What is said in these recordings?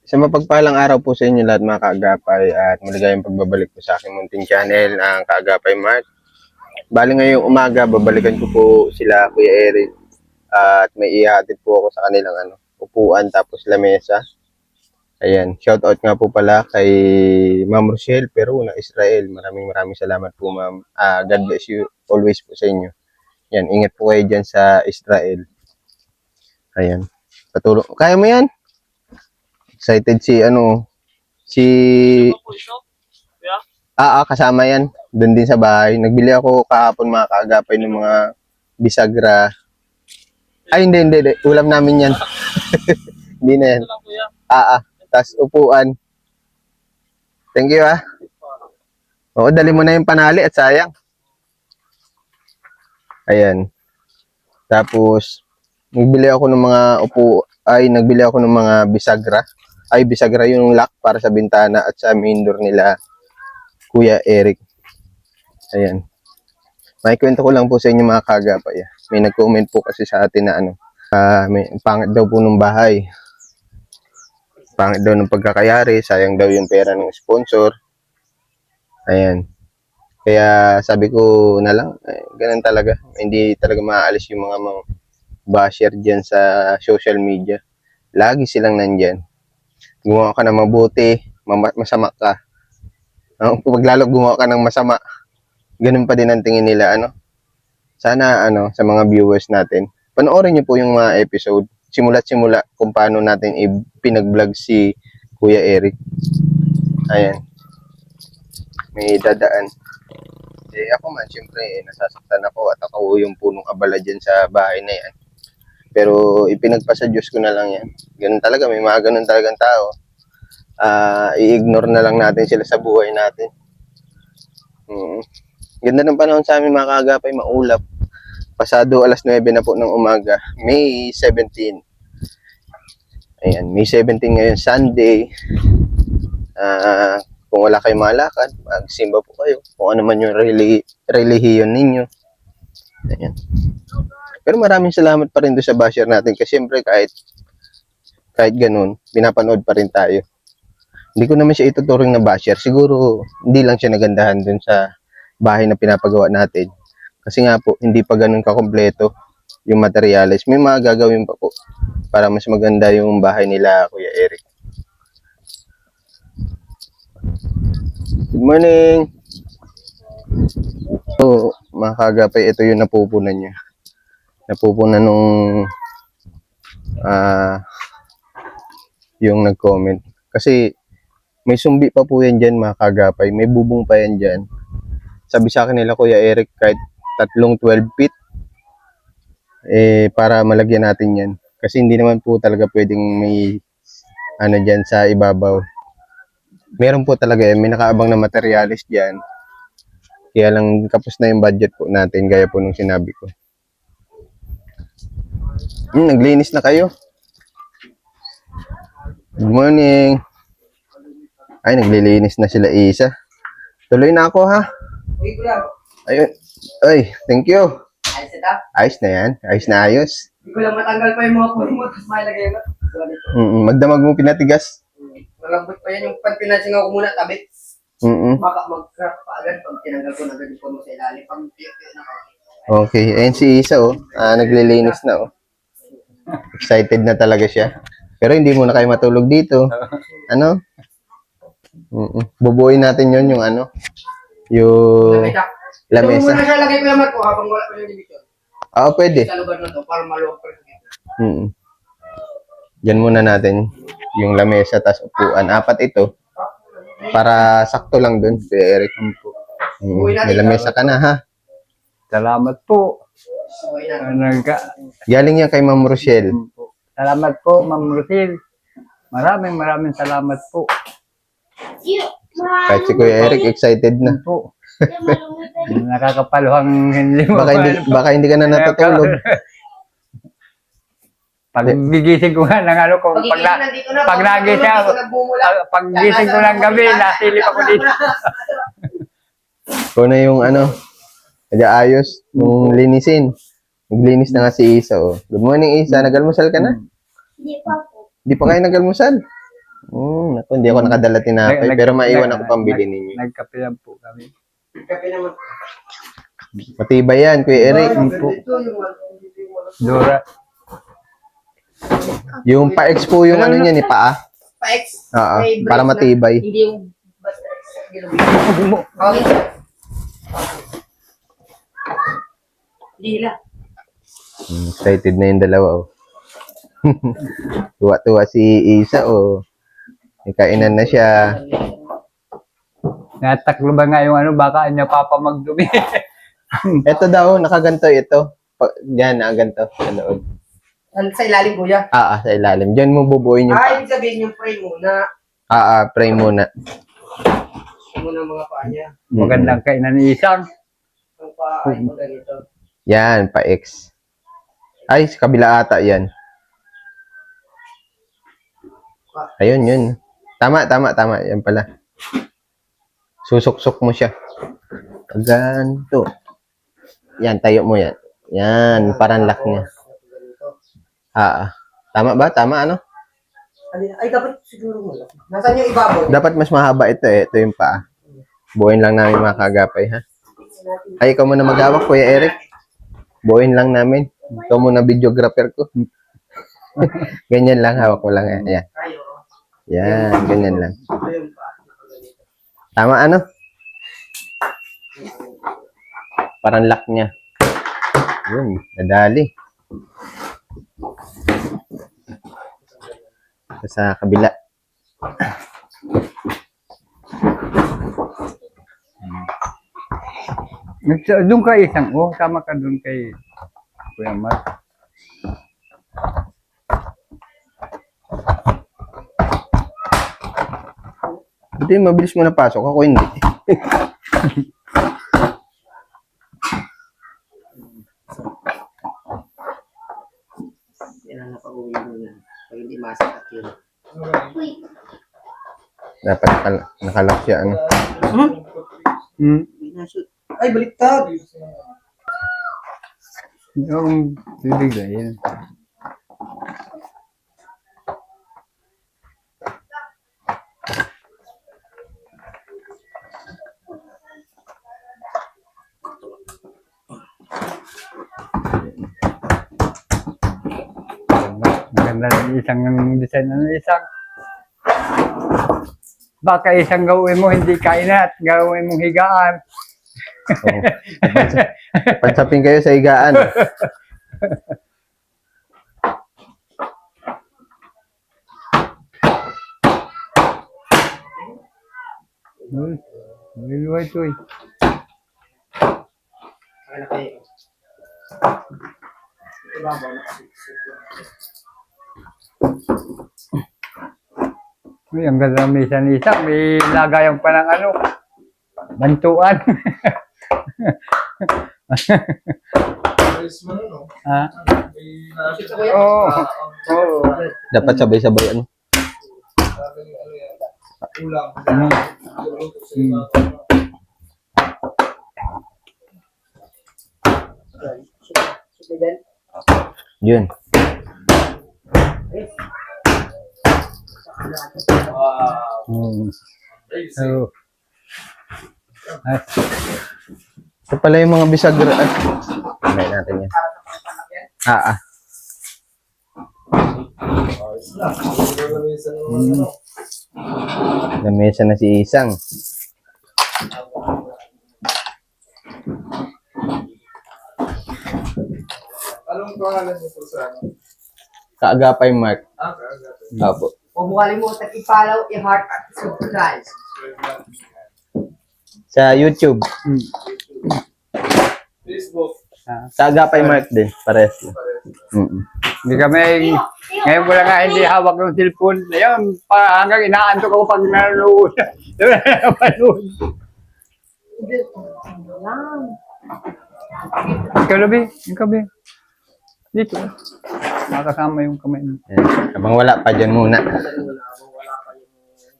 Sa mapagpalang araw po sa inyo lahat mga kaagapay at maligayang pagbabalik po sa aking munting channel ang Kaagapay Mart. Bali ngayong umaga babalikan ko po sila Kuya Eric at may ihatid po ako sa kanilang upuan tapos lamesa. Ayan, shout out nga po pala kay Ma'am Rochelle Peru ng Israel. Maraming salamat po ma'am. God bless you always po sa inyo. Yan, ingat po kayo dyan sa Israel. Ayan. Patulong. Kaya mo yan? Excited si kasama yan. Doon din sa bahay. Nagbili ako kahapon mga kaagapay ng mga bisagra. Ay, hindi. Ulam namin yan. Hindi na yan. Tas upuan. Thank you Oo, dali mo na yung panali at sayang. Ayan. Tapos, nagbili ako ng mga bisagra. Ay, bisagra yung lock para sa bintana at sa main door nila Kuya Eric. Ayan. May kwento ko lang po sa inyo mga kaagapay. May nag-comment po kasi sa atin na may pangit daw po ng bahay. Pangit daw ng pagkakayari, sayang daw yung pera ng sponsor. Ayan. Kaya sabi ko na lang, ganun talaga. Hindi talaga maaalis yung mga basher dyan sa social media. Lagi silang nandyan. Gumawa ka ng mabuti, masama ka. Pag lalo gumawa ka ng masama, ganun pa din ang tingin nila. Sana sa mga viewers natin, panoorin niyo po yung mga episode. Simula kung paano natin ipinag-vlog si Kuya Eric. Ayan. May dadaan. Ako man, syempre, nasasaktan ako at ako yung punong abala dyan sa bahay na yan. Pero ipinagpasa Diyos ko na lang yan. Ganun talaga, may mga ganun talagang tao. I-ignore na lang natin sila sa buhay natin. Ganda ng panahon sa amin mga kaagapay, maulap. Pasado alas 9 na po ng umaga, May 17. Ayan, May 17 ngayon, Sunday. Kung wala kayong malakad, magsimba po kayo. Kung ano man yung relihiyon ninyo. Ayan. Pero maraming salamat pa rin doon sa basher natin kasi siyempre kahit ganun, pinapanood pa rin tayo. Hindi ko naman siya ituturing na basher. Siguro hindi lang siya nagandahan doon sa bahay na pinapagawa natin. Kasi nga po, hindi pa ganun kakompleto yung materials. May mga gagawin pa po para mas maganda yung bahay nila Kuya Eric. Good morning! So, mga kaagapay, ito yung napupunan niya. Napupunan nung yung nag-comment. Kasi may sumbi pa po yan dyan mga kaagapay. May bubong pa yan dyan. Sabi sa akin nila Kuya Eric, kahit tatlong 12 feet, para malagyan natin yan. Kasi hindi naman po talaga pwedeng may dyan sa ibabaw. Meron po talaga yan. May nakaabang na materialis dyan. Kaya lang kapos na yung budget po natin, gaya po nung sinabi ko. Naglinis na kayo. Good morning. Ay, naglilinis na sila isa. Tuloy na ako ha. Ayun. Ay, thank you. Ayos na yan. Ayos na ayos. Hindi ko lang matanggal pa yung mga puno mo, tapos mailagay mo. Magdamag mo pinatigas. Malambot pa yan yung pag pinasing ako muna, tabit. Baka mag-crack pa agad pag tinanggal ko na agad yung puno sa ilalim. Okay, ayun si Isa naglilinis na Excited na talaga siya. Pero hindi muna kayo matulog dito. Bubuuin natin yon yung yung lamesa. Ito muna siya lagay ko yung mat ko habang wala pa yung division. Pwede. Sa lugar na to, para maluwag pa rin. Diyan muna natin yung lamesa tas upuan. 4 ito. Para sakto lang dun, Kuya Eric. May lamesa ka na ha. Salamat po. Galing yan kay Ma'am Rochelle. Salamat po, Ma'am Rochelle. Maraming salamat po. Kahit si Kuya Eric excited na. Po. Nakakapaluhang hindi mo. Baka hindi ka na natutulog. Pag gigising ko nga ng pag gigising ko ng gabi, nasilip ako dito. Kung na yung nag-aayos, yung linisin. Naglinis na nga si Isa Good morning Isa, nag-almusal ka na? Hindi pa po. Hindi pa kayo nag-almusal? Naku, hindi ako nakadala tinapay, pero maiwan ako pambili ninyo. Nagkape lang po kami. Kape naman. Matibay yan, Kuya Eric. Ito yung Dora. Yung pa-ex po yung ano niya ni Paa. pa-ex. Oo, May para brace na. matibay. Hindi yung basta ginagawa. Okay. Dila. Excited na yung dalawa, oh. Tuwa-tuwa si Isa, oh. May kainan na siya. Nataklo ba nga yung ano, baka niya papa magdumi. Ito daw, nakaganto ito. Yan, nakaganto sa loob. Sa ilalim, kuya. Sa ilalim. Diyan mo bubuoyin yung Ibig sabihin yung frame muna. pray muna. Muna mga paa niya. Magandang kainan ni Isang. Ang paa ay ganito. Yan, pa-X. Ay, sa kabila ata yan. Ayun, yun. Tama. Yan pala. Susok-sok mo siya. Ganto. Yan, tayo mo yan. Yan, parang lock niya. Tama ba? Tama, ano? Ay, dapat siguro mo lang. Nasaan yung ibabaw? Dapat mas mahaba ito eh. Ito yung paa. Buuin lang namin mga kagapay, ha? Ay, ikaw muna mag-awak, Kuya Eric. Buuin lang namin. Ikaw muna videographer ko. Ganyan lang, hawak ko lang. Ayan. Yan, ganyan lang. Tama, ano? Parang lock niya. Yun, nadali. Sa kabila. Doon ka Isang. Oh, tama ka doon kay Kuya Mark. Hindi, mabilis mo napasok. Ako hindi. Yan ang napag-uwi mo yan. Pag hindi masakat yun. Dapat nakalock siya, ano? Ay, baliktad! Yung bibigay yan. Maganda ng Isang ng design ng Isang. Baka Isang gawin mo hindi kainan at gawin mong higaan. Oo. Pansapin kayo sa higaan. Luway ito eh. Ay, nakay. Ibabaw na kasi. Uy, ang ganda ng mesa ni Isang. May lagayan pa ng ano, bantuan. Ha? Ito kuya? Oo. Oo. Dapat sabay-sabay, ano? Yun. So, Ito pala yung mga bisagra. Kamay natin yan. Lamesa na si Isang. Anong pangalan niyo po sa ano? Kaagapay Mark. Kaagapay. Apo. Huwag mo kalimutan i-follow, i-heart at subscribe. Sa YouTube. Facebook. Kaagapay Mark din. Pares. hindi kami, ngayon ko lang nga hindi hawak ng cellphone. Ayun, hanggang inaantok ako pag nanonood. Napanood. Ikaw, Labi. Ikaw, Labi. Dito. Makasama yung kamay mo. Yan. Abang wala pa dyan muna.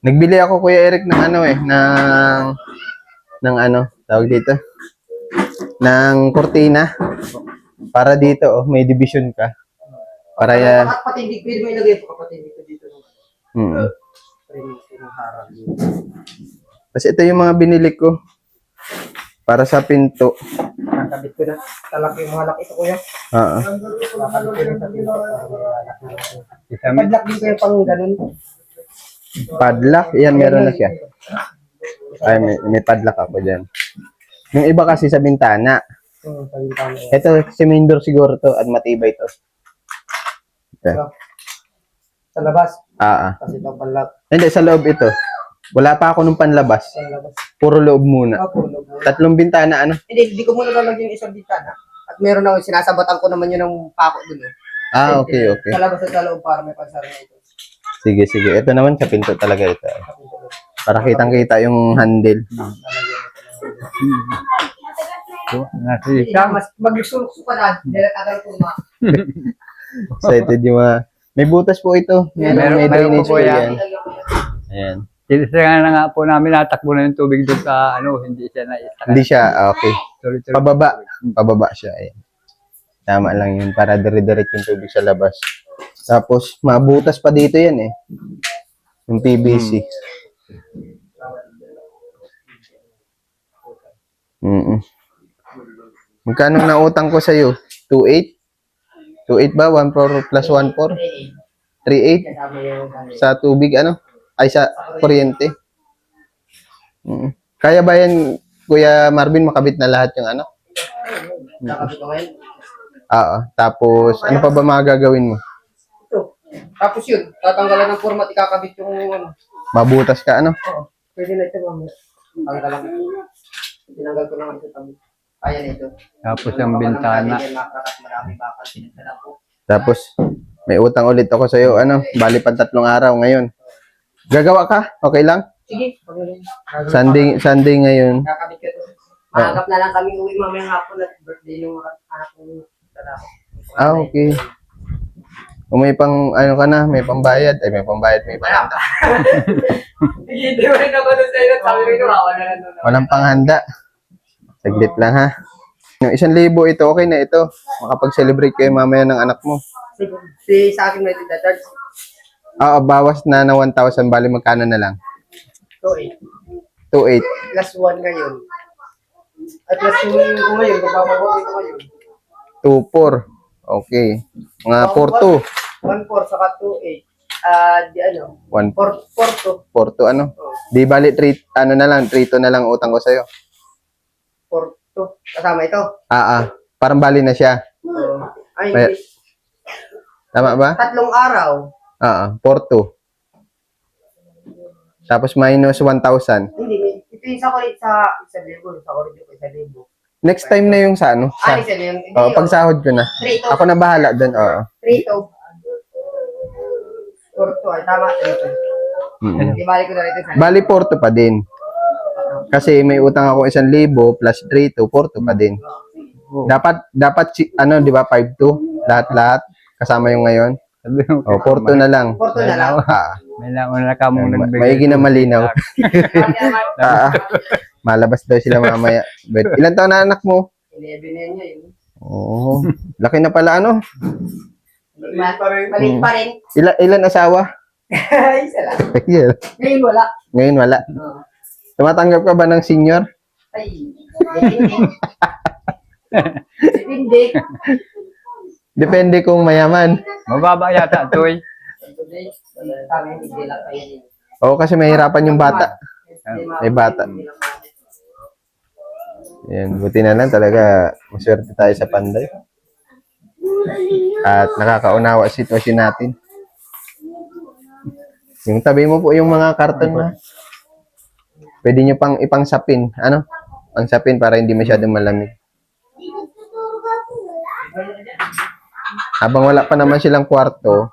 Nagbili ako, Kuya Eric, ng ano ng ano, tawag dito, ng kortina. Para dito, oh, may division ka. Para yan. Patindig, pwede mo ilagay ito, kapatindig ko dito. Kasi ito yung mga binili ko. Para sa pinto. Nakabit ko na. Talaki yung malaki ito, kuya. Oo. Nakabit ko na sa pinto. Isang Padlock din ko yung pang ganun. Padlock. Yan, meron na siya. Ay, may padlock ako dyan. Yung iba kasi sa bintana. Ito, si main door siguro to at matibay to. Ito. Sa labas. Ah. Kasi ito padlock. Hindi, sa loob ito. Wala pa ako nung panlabas. Sa labas. Puro loob muna. Puno. 3 bintana, ano? Hindi ko muna lalagyan yung isang bintana. At meron ako, sinasabatan ko naman yun ng pako dun. Ah, okay. Sa labas at sa loob para may pansara na ito. Sige. Ito naman sa pinto talaga ito. Para kitang-kita yung handle. nasita. Mas magsulok ka na. Dahil tagal ko ma. Excited yung mga... May butas po ito. May Meron drainage po po yan. yan. Ayan. Sinasaya na nga po namin, natakbo na yung tubig doon sa hindi siya na-isaka. Hindi siya, okay. Tuloy-tuloy. Pababa siya. Ayan. Tama lang yun. Para dire-direct yung tubig sa labas. Tapos, mabutas pa dito yan eh. Yung PVC. Magkano na utang ko sa'yo? 2.8? 2.8 ba? 1.4 plus 1.4? 3.8? Sa tubig, ano? Ay, sa kuryente. Kaya ba yan, Kuya Marvin, makabit na lahat yung ano? Nakabit ko ngayon. Oo. Tapos, ano pa ba mga gagawin mo? Ito. Tapos yun, tatanggalan ng format, ikakabit yung ano. Mabutas ka, ano? Oo. Pwede na ito mamaya. Tanggalan ko. Tinanggal ko lang ito tabi. Kaya na ito. Tapos yung bintana. Marami bakal pinagdala ko. Tapos, may utang ulit ako sa'yo, ano? Bali pa 3 araw ngayon. Gagawa ka? Okay lang? Sige. Sunday ngayon. Kakabit ko ito. Maagap na lang kami uwi mamaya hapon at birthday ng anak kong lalaki. Ah, okay. Kung may pang, ano ka na, may pambayad. Ay, may pambayad, may Wala pang... pa. Hindi mo rin ako doon sa'yo. Sabi ko ito, wala na doon. Walang panghanda. Saglit lang, ha? Yung 1,000 ito, okay na ito. Makapag-celebrate kayo mamaya ng anak mo. Si sa akin may tigda-charge. Oo, bawas na 1,000. Bali, magkano na lang? 2.8. 2.8. Plus 1 ngayon. At plus 2 ko ngayon, bababawin ko ngayon. 2.4. Okay. Mga 4.2. 1.4 saka 2.8. Di ano, 1.4 4.2. ano? Di bali, 3, ano na lang, 3.2 na lang utang ko sa'yo. 4.2. Kasama ito. Parang bali na siya. Ay, May- hindi. Tama ba? 3 araw. 4.2. Tapos minus 1,000. Hindi, ito yung sa kulit sa 1,000. Sa kulit ko 1,000. Next time na yung sa ano? Sa, Isa yun. Hindi, pag sahod ko na. 3 Ako na bahala doon, oo. 3 to. 4 ay tama, 3 to. Mm-mm. Di balik ko na rito sa Bali, 4.2 pa din. Kasi may utang ako 1,000 plus 3.2, 4.2 pa din. Dapat ano, di ba, 5.2? Lahat-lahat. Kasama yung ngayon. Sabi mo, 4.2 na lang. 4 na lang. may nauna na kamong nagbigay. Maigi na malinaw. Malabas daw sila mamaya. But, ilan taon na anak mo? 11 na niya yun. Oo. Laki na pala, ano? Maliit pa rin. Ilan asawa? Isa lang. Yeah. Ngayon wala. Ngayon wala. Tumatanggap ka ba ng senior? Ay, depende. Depende. Depende kung mayaman. Mababa yata ito eh. Kami hindi lang kayo. Oo, kasi mahirapan yung bata. May bata. Yan, buti na lang talaga maswerte tayo sa Panday. At nakakaunawa sa sitwasyon natin. Yung tabi mo po yung mga karton na. Pwede nyo pang ipangsapin. Ano? Pangsapin para hindi masyadong malamig. Habang wala pa naman silang kwarto.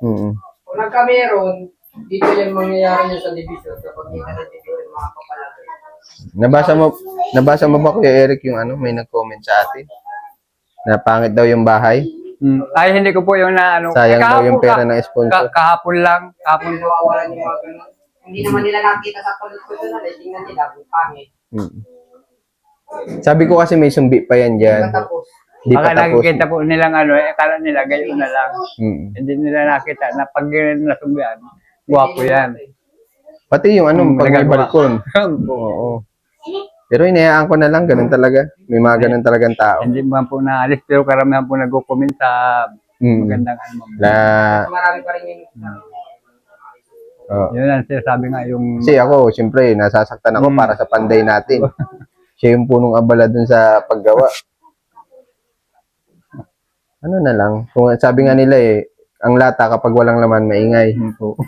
Kung nagka-meron, dito yung mangyayari niya sa division. Kapag hindi na division, mga kapalagay. Nabasa mo ba, Kuya Eric, yung ano, may nag-comment sa atin? Na pangit daw yung bahay. Ay, hindi ko po yung na ano. Sayang daw yung Kahapon pera ng sponsor. Kahapon lang. Kahapon po. Nawawalan yung mga ganun. Hindi naman nila nakita sa political na tingnan nila kung pangit. Sabi ko kasi may sumbi pa yan dyan. Matapos. Di pa Baka tapos. nakikita po nilang ano, akala nila gayon na lang. Hindi nila nakita na pag nasumbihan, Guwapo yan. Pati yung ano, pag may Nagagawa. balkon. Oo. Pero inayaan ko na lang, ganun talaga. May mga ganun talagang tao. Hindi man po naalis, pero karamihan po nag-comment sa magandang ano. La, Marami pa rin yung oh. Yun ang sinasabi nga yung Kasi ako, siyempre, nasasaktan ako para sa panday natin. Siya yung punong abala dun sa paggawa. Ano na lang, kung sabi nga nila ang lata kapag walang laman, maingay. po.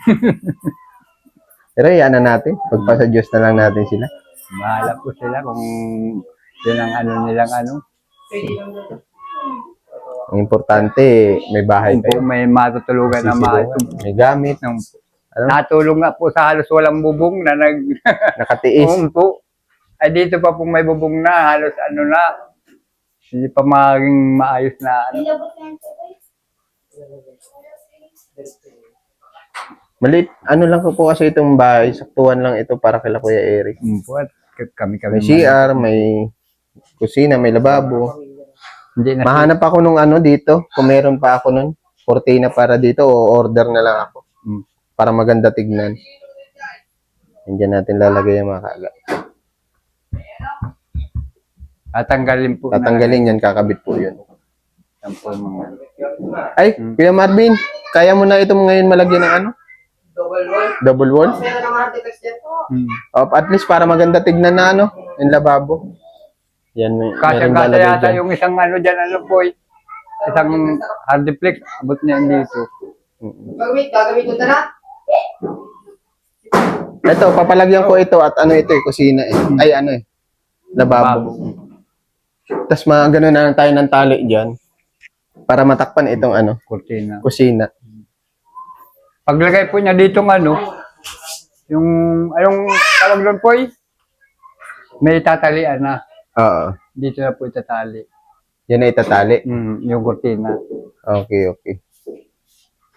Pero yan na natin, pagpasa Diyos na lang natin sila. Bahala po sila kung yun ang ano nilang ano. pwede lang doon. Ang importante, may bahay Kung po kayo. may matutulugan na maayos. May gamit, Ano? ano, Natulong nga po sa halos walang bubong na nakatiis. Oo po. Ay dito pa po may bubong na, halos ano na. Hindi pa maging maayos na ano. Malit, ano lang ko po kasi itong bahay, saktuhan lang ito para kila Kuya Eric. Po at kami-kami. May CR, may kusina, may lababo. Hindi na Mahanap ako nung ano dito, kung meron pa ako nun, cortina para dito, o order na lang ako. Para maganda tignan. Hindi natin lalagay yung mga kaga. tatanggalin po Tatanggalin yan, kakabit po yun. Yan po mga Ay, Kuya Marvin, kaya mo na itong ngayon malagyan ng ano? Double wall. Double wall? Pero naman ang text yan. At least para maganda tignan na ano, yung lababo. Yan, may, Kasi meron kasa lalagay yata dyan. yung isang ano dyan, ano po, isang hardiplex, abot niya dito. Gagamit ko na. Ito, papalagyan ko ito at ano ito kusina Ay, ano lababo. Tapos mga ganun na lang tayo ng tali dyan para matakpan itong ano, Cortina. kusina. Paglagay po niya dito ng ano, yung, anong tawag doon po may tatalian na. Oo. Dito na po itatali. Yan na itatali. Yung cortina. Okay, okay.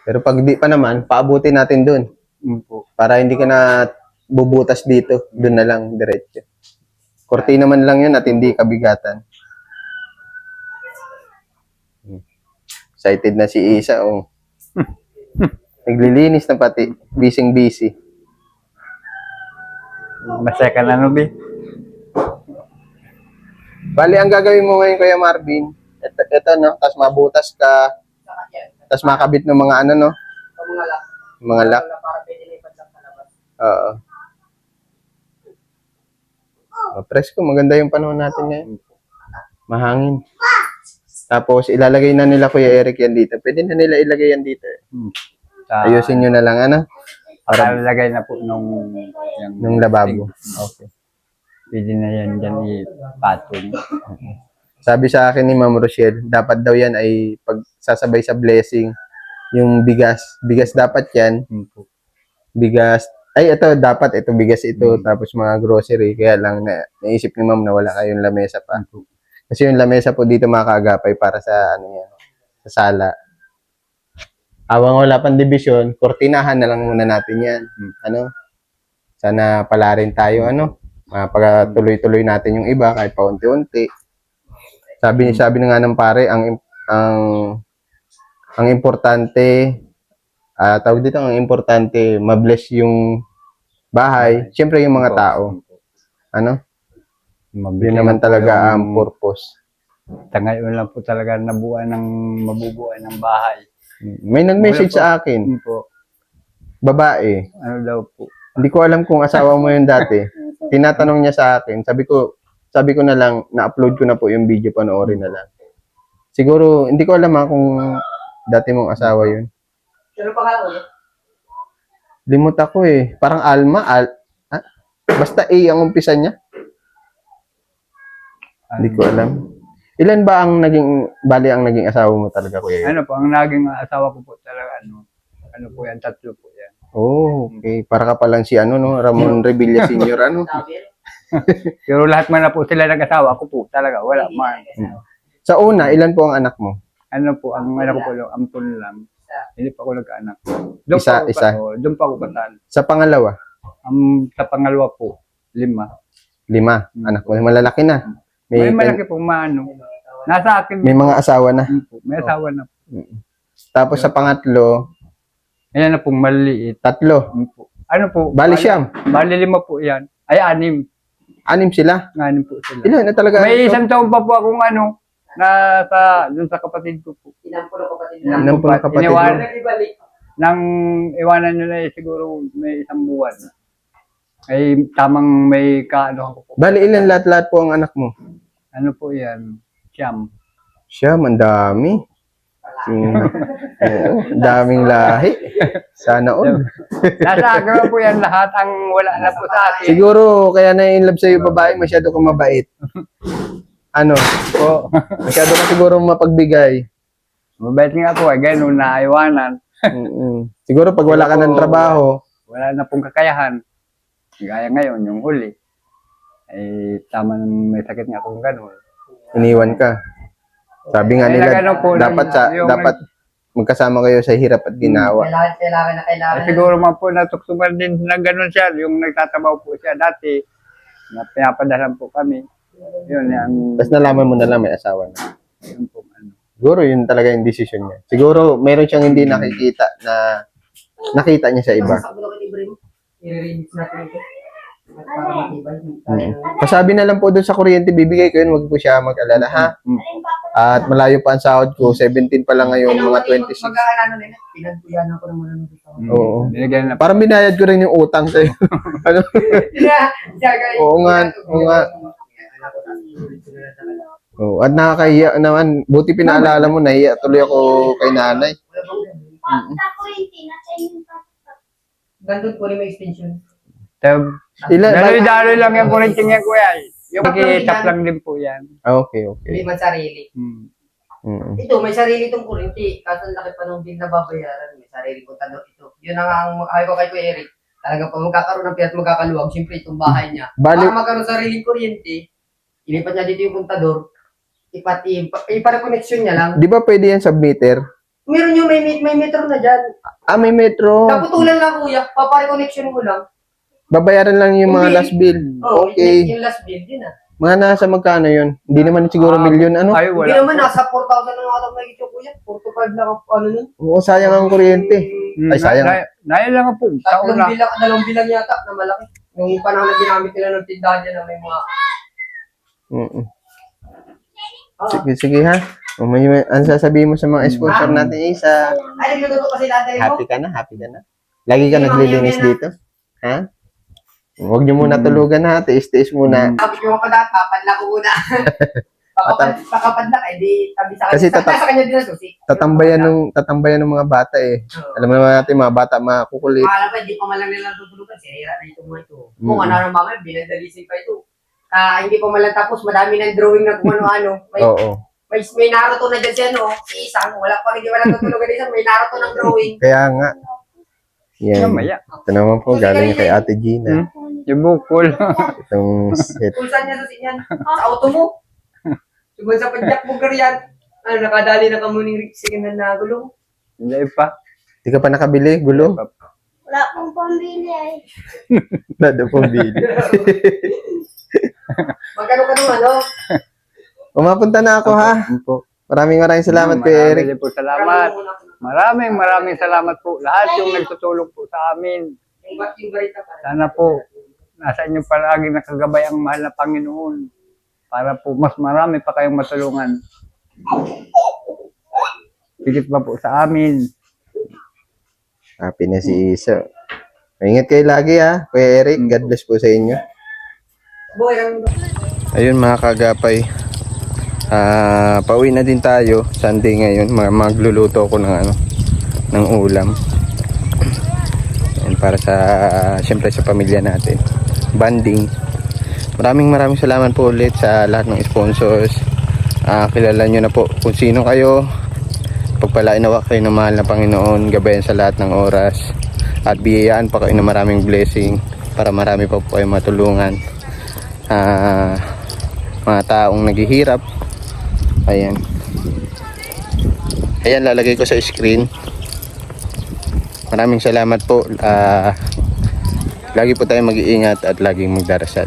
Pero pag di pa naman, paabutin natin dun. Po. Para hindi ka na bubutas dito. Dun na lang, diretso. Kortina man lang yun at hindi kabigatan. Excited na si Isa, oh. Naglilinis na pati. Busy. Masaya ka na, no, Bi? Bali, ang gagawin mo ngayon, Kuya Marvin, ito, no? Tapos mabutas ka, tapos makabit ng mga ano, no? Sa mga lock. Mga lock. Para pwede na ipadlock sa labas. Oo. Presko, maganda yung panahon natin ngayon. Mahangin. Tapos, ilalagay na nila Kuya Eric yan dito. Pwede na nila ilagay yan dito. Ayusin nyo na lang, ano? Para lagay na po yung Nung lababo. Okay. Pwede na yan dyan ipatong. Sabi sa akin ni Ma'am Rochelle, dapat daw yan ay pagsasabay sa blessing, yung bigas. Bigas dapat yan. Bigas. Ay, ito, dapat ito, bigas ito. Tapos mga grocery. Kaya lang naisip ni Ma'am na wala kayong lamesa pa. Kasi yung lamesa po dito makakagapay para sa, ano yan, sa sala. Awang wala pang division, kortinahan na lang muna natin yan. Ano? Sana pala rin tayo, ano? Pagtuloy-tuloy natin yung iba kahit paunti-unti. Sabi na nga ng pare, ang importante, tawag dito, ang importante, mabless yung bahay. Siyempre yung mga tao. Ano? Yun naman talaga ang purpose. Ngayon lang po talaga mabubuan ng bahay. May nag-message sa akin, Po. babae. Ano daw po? Hindi ko alam kung asawa mo yun dati. Tinatanong niya sa akin. Sabi ko na lang, na-upload ko na po yung video, panoorin na lang. Siguro, hindi ko alam kung dati mong asawa yun. Ano pa kaya ulit? Limot ako Parang Alma. Basta A ang umpisa niya. Hindi ko alam. Ilan ba ang naging asawa mo talaga, kuya? Ano po, ang naging asawa ko po talaga, ano po yan, 3 po yan. Oh, okay. Para ka palang si Ramon Revilla Sr. Sabi. Pero lahat man na po sila nag-asawa, ako po talaga, wala man. Sa una, ilan po ang anak mo? Ano po, ang anak ko po lang, ampun lang. Hindi pa ako nagkaanak. Isa. Doon pa ako kasal. Sa pangalawa? Sa pangalawa po, 5. 5. Anak mo, malalaki na. May malaki pong maano. Nasa akin. May mga asawa na. May asawa na. Tapos sa pangatlo, Ayan na pong maliit. 3. Ano po? Bali siyam. Bali 5 po yan. Ay, 6. 6 sila. 6 po sila. Ilan na talaga? May isang taon pa po akong dun sa kapatid ko po. Inampo ng kapatid Inam- na. Ilan po ng kapatid mo? Iniwan- Nagbibalik. Nang iwanan nyo na siguro may 1 buwan. Ay tamang may kaano ko po. Bali, ilan lahat-lahat po ang anak mo? Ano po yan? Siyam. Siya, ang dami. Oo, daming lahi. Sana all. Nasa agro po yan lahat ang wala na po sa akin. Siguro, kaya na-inlove sa'yo babae, masyado kang mabait. Ano? Po. Masyado ka siguro mapagbigay. Mabait nga po eh. Ganun na iwanan. Siguro pag wala ka ng trabaho, Wala na pong kakayahan. Gaya ngayon, yung huli. Ay tama nang may sakit nga kung ganun. iniwan ka. Sabi nga Ay, nila, nagano po dapat yung dapat magkasama kayo sa hirap at ginawa. Kailangan na kailangan. Ay, siguro man po natuktuban din na ganun siya. Yung nagtatabaw po siya dati. Na pinapadalan po kami. Yun yan. Tapos nalaman mo na lang may asawa na. Yun po, ano. Siguro yun talaga yung decision niya. Siguro meron siyang hindi nakikita na nakita niya sa iba. Sa bulo kay Ibrahim. I-remix natin ito. At para matibay. Pasabi na lang po doon sa kuryente, bibigay ko yun, wag po siya mag-alala ha. At malayo pa ang sahod ko, 17 pa lang ngayon, mga 26. Mag-aalala na nila. Pinagpuyanan ko naman ano dito. Oo. Binigyan na Parang binayad ko rin yung utang sa'yo. Ano? Oo nga, oo nga. Oo, at nakakahiya naman. Buti pinaalala mo, nahiya tuloy ako kay nanay. Gandun po rin may extension. Daloy-daloy lang yung kurinting yan, kuya. Yung mag-i-tap lang din po yan. Okay, Hindi okay. man sarili. Ito, may sarili itong kurinti. Kaso ang laki pa ng bill na babayaran. May sarili ko tanong ito. Yun ang ay ko kay Kuya Eric. Talaga pa magkakaroon ng piyat magkakaluwag. Siyempre, itong bahay niya. Bali- Para magkaroon sariling kuryente, ilipat niya dito yung kontador. Ipare-connection niya lang. Di ba pwede yan submeter? Meron yung may metro na dyan. Ah, may metro. Naputulan lang kuya. Papare-connection mo lang. Babayaran lang yung mga Hindi. last bill. Oh, Okay. yung last bill, yun ah. Mga nasa magkano yun? Hindi naman siguro milyon ano? Ay, Hindi wala. naman, nasa 4,000 lang ata may ito kuya. 45 lang ang ano nun. Oo, sayang ang kuryente. Ay, sayang. Nayan lang po. Taon na. Dalawang bilang yata na malaki. Nung panahon na ginamit nila ng tindahan niya na may mga... Sige, sige ha. Ano sasabihin mo sa mga sponsor natin, Isa? Ay, nagluluto kasi lahat na Happy ka na? Happy ka na? Lagi ka naglilinis dito? Ha? Huwag niyo muna tulugan ha. Tiis-tiis muna. Sabi ko pa dati, papadla ko muna. Pakapadla, eh di tabi sa kanya. Kasi Sa kanya din ang susi. Tatambayan ng mga bata eh. Alam naman natin, mga bata makukulit. Mahala pa, hindi pa man lang nila tutulugan. Sira na itong mga ito. Kung ano na mamaya, binadalisin pa ito. Hindi pa man lang tapos, madami ng drawing na kung ano-ano. Oo. May Naruto na dyan siya, no? Si isang, wala pa, hindi wala tutulugan isa. May Naruto ng drawing. Kaya nga. Yan. Mamaya. Ito naman po, galing kay Ate Gina. Yung bukol. Itong set. Kung saan niya sa sinyan? Sa auto mo. Sumunod sa padyak mo karyan. Ano, nakadali na kamuning siganan na gulong. Hindi pa. Di ka pa nakabili, gulo? Wala pong pambili ay. Nado pong bili. Magkano ka naman, no? Umapunta na ako ha. Maraming salamat kay Eric. Maraming po salamat. Maraming salamat po. Lahat yung nagtutulong po sa amin. Yung barita pa. Sana po, nasa inyo palagi nakagabay ang mahal na Panginoon. Para po mas marami pa kayong matulungan. Higit pa po sa amin. Happy na si Isa. Ingat kayo lagi ha, Kuya Eric. God bless po sa inyo. Boy, ang... Ayun mga kagapay. Pauwi na din tayo. Sunday ngayon. Magluluto ako ng ulam. Ayan, para sa siyempre sa pamilya natin. Banding. Maraming salamat po ulit sa lahat ng sponsors. Kilala nyo na po kung sino kayo. Pagpalain nawa kayo ng mahal na Panginoon. Gabayan sa lahat ng oras. At biyayaan pa kayo ng maraming blessing para marami pa po kayong matulungan. Mga taong naghihirap. Ayan. Ayan, lalagay ko sa screen. Maraming salamat po. Lagi po tayong mag-iingat at laging magdarasal.